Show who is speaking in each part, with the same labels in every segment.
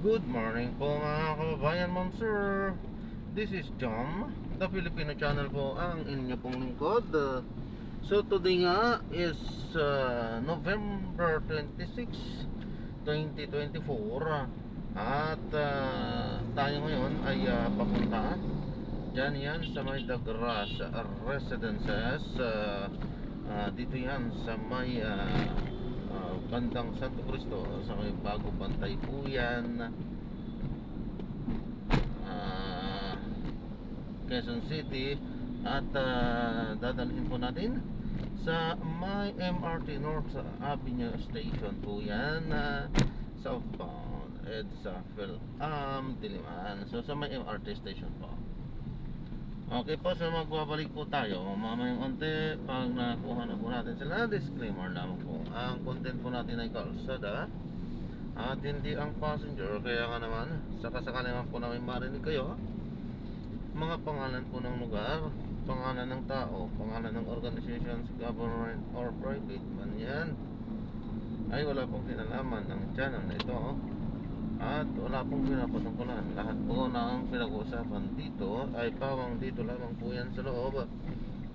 Speaker 1: Good morning po mga kababayan, ma'am sir. This is Jom, the Filipino channel po ang inyo pong lingkod. So today nga is November 26, 2024. At tayo ngayon ay papunta dyan yan sa may Dagras Residences. Dito yan sa may bandang Santo Cristo, sa may Bago Bantay po yan, uh, Quezon City. At dadalhin po natin sa may MRT North Avenue Station po yan, southbound EDSA Phil-Am Diliman. So sa may MRT station po. Okay po, so magbabalik po tayo mamayang onte pag nakuha na po natin sila. Disclaimer lamang po, ang content po natin ay kalsada at hindi ang passenger. Kaya nga naman, sakasakali naman po namin marinig kayo, mga pangalan po ng lugar, pangalan ng tao, pangalan ng organizations, government or private man yan, ay wala pong kinalaman ng channel na ito. At wala pong pinapatungkulan. Lahat po ng pinag-uusapan dito ay pawang dito lamang po yan sa loob.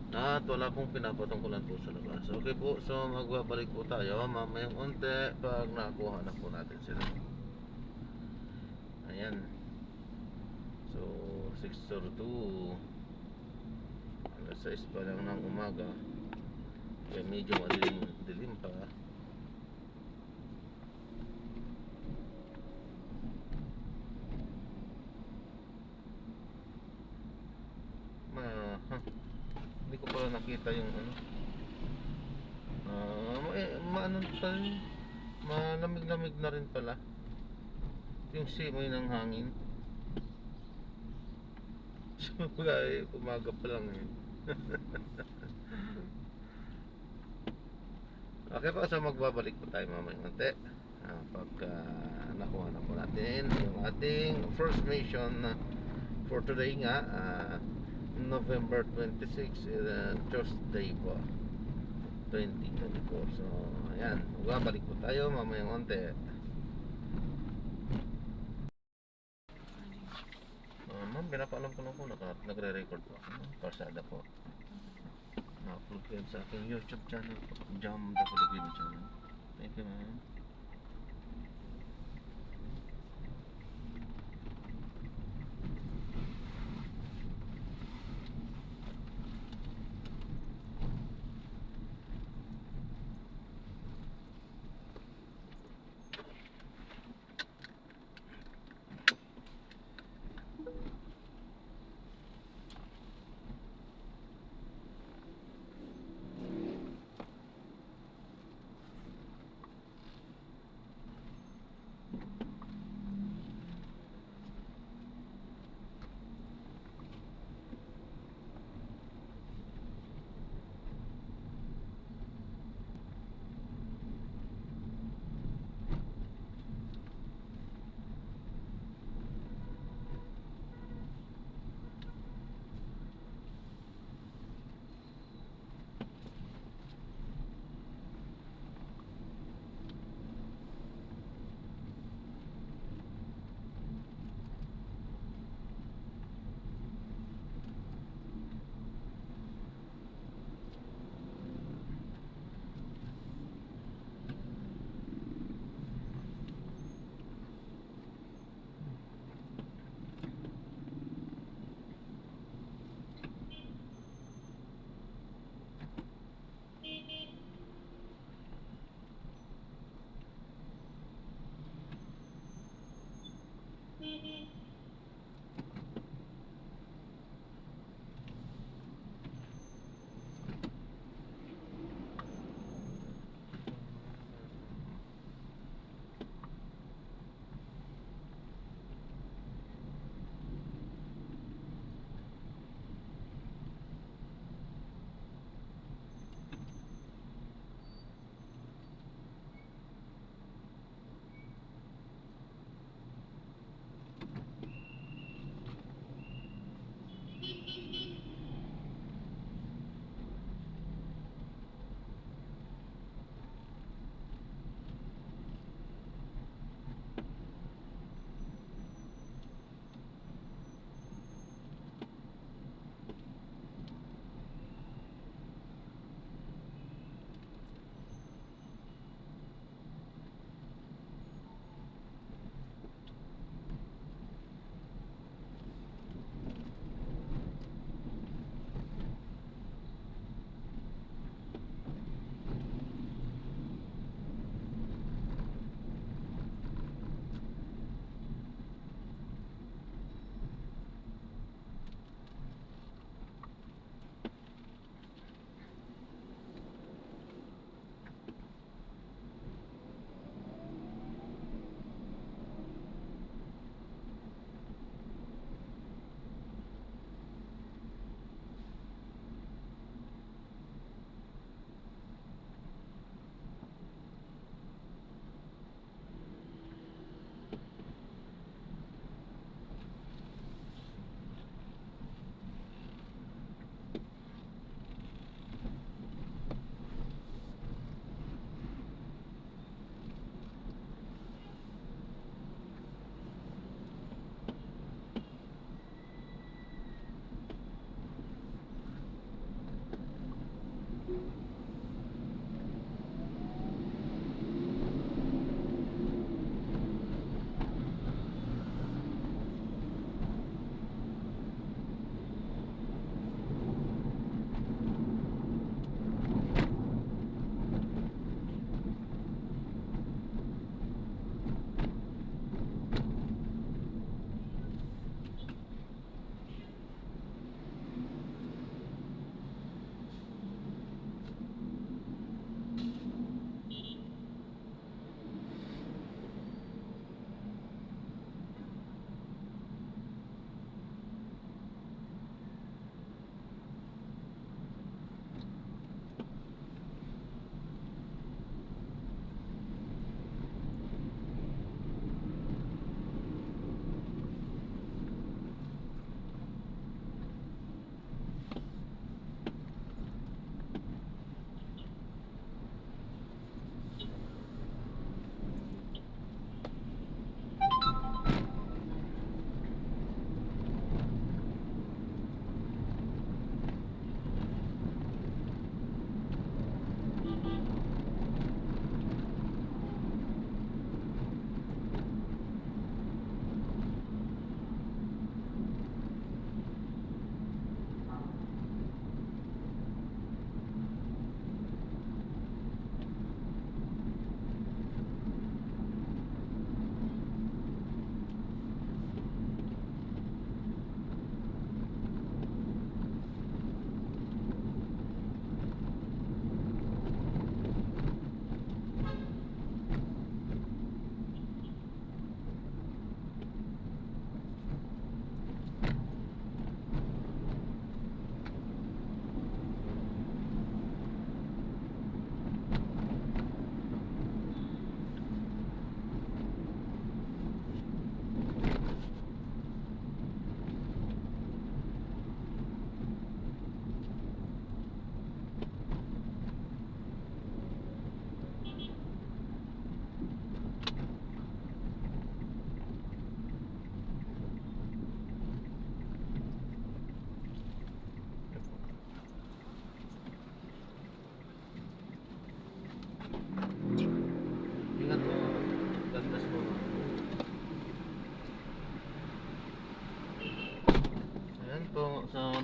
Speaker 1: At wala pong pinapatungkulan po sa labas. Okay po, so magbabalik po tayo mamayang unti pag nakuha na po natin sila. Ayan. So 6:02, alas 6 pa lang ng umaga, kaya medyo madilim pa. Hindi ko pala nakita yung ano. Maano pa rin, malamig-lamig na rin pala yung simoy ng hangin. So guys, umaga pa lang eh. Okay po, so magbabalik po tayo mamayang konti pagka nakuha na po natin yung ating first mission for today nga, November 26, Tuesday po, 2024. So ayan, magbabalik po tayo mamayang konti. Ma'am, pinapaalam ko lang po, nagre-record po ako, pasada po. Na-upload ko yan sa aking YouTube channel po, Jam the Filipino channel. Thank you ma'am.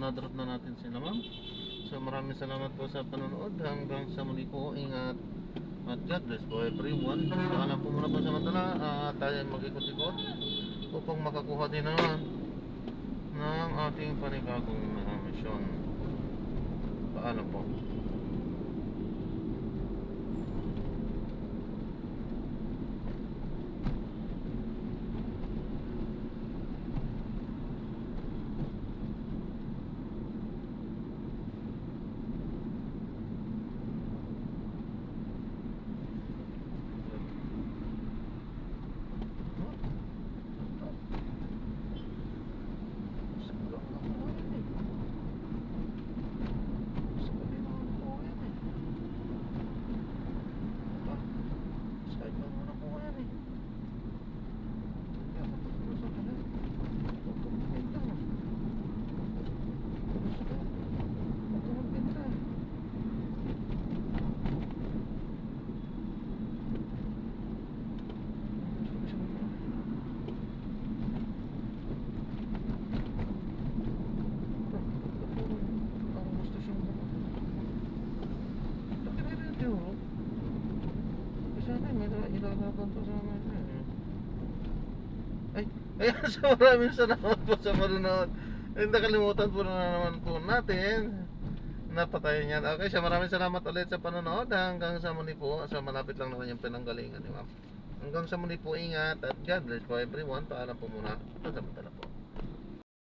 Speaker 1: na-drop na natin sila ma'am. So maraming salamat po sa panonood. Hanggang sa muli po, ingat at God bless po everyone. Paalam po muna po sa mantala at tayo mag-ikot-ikot upang makakuha din naman ng ating panibagong misyon. Paalam po. Ay, ayan, so maraming salamat po sa panonood. Hindi nakalimutan po na naman po natin. Napatayin yan. Okay, so maraming salamat ulit sa panonood. Hanggang sa muli po. So malapit lang naman yung pinanggalingan ni ma'am. Hanggang sa muli po, ingat at God bless po everyone. Paalam po muna. Pansamantala po.